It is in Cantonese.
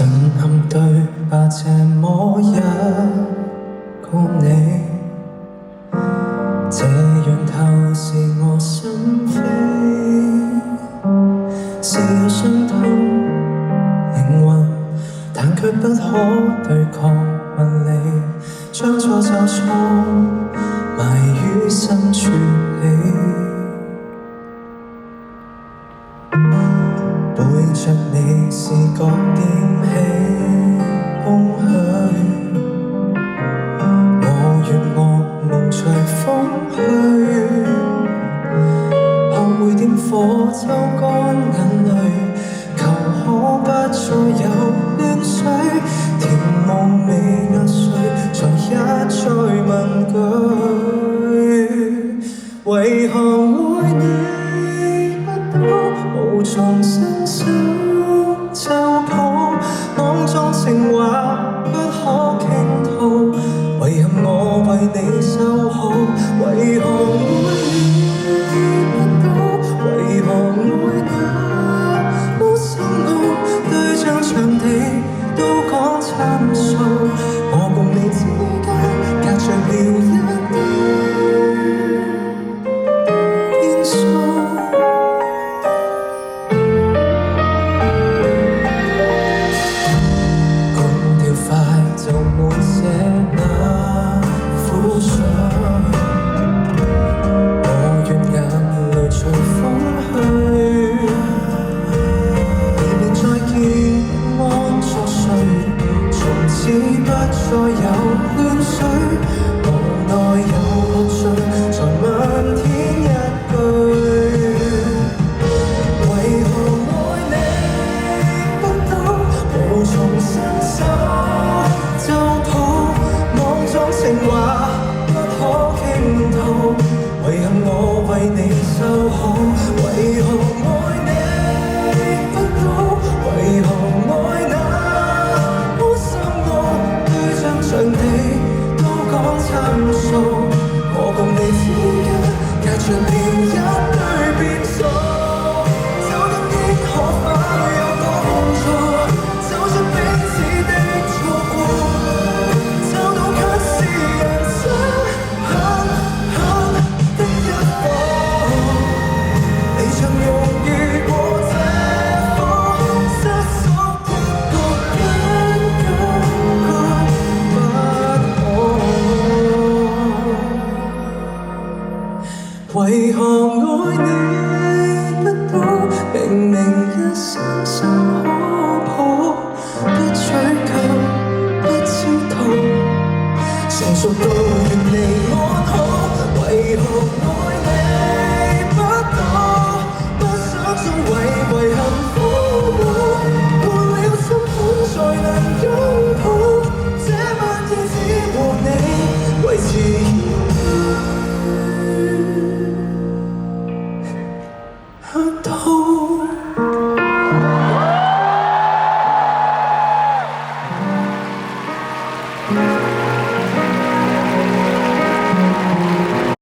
震撼對白這麼一個你，這樣透視我心扉，是有傷痛靈魂，但卻不可對抗物理，將錯就錯，埋於深處起。背着你視覺點起空虛，我願惡夢隨風去，學會點火抽乾眼淚，求可不再有亂水，甜夢未壓碎，才一再問句，為何愛你不到，無從伸手就抱，網中情話不可傾吐，遺憾我為你守好，為何愛你不到，為何愛那麼深奧，對象場地都講參數，我共你之間隔着了一啲變數。就沒寫那苦水，我願眼淚隨風去，以免再見不安作祟，從此不再有亂水，無奈有喝醉，才問天一句，為何愛你不到，無從伸手就抱，網中情話不可傾吐，遺憾我為你守好，為何愛你不到，為何愛那麼深奧，對象場地都講參數，我共你之間隔着了一堆變數，走得應可否有幫助，走出彼此的錯過，為何愛你不到，明明一生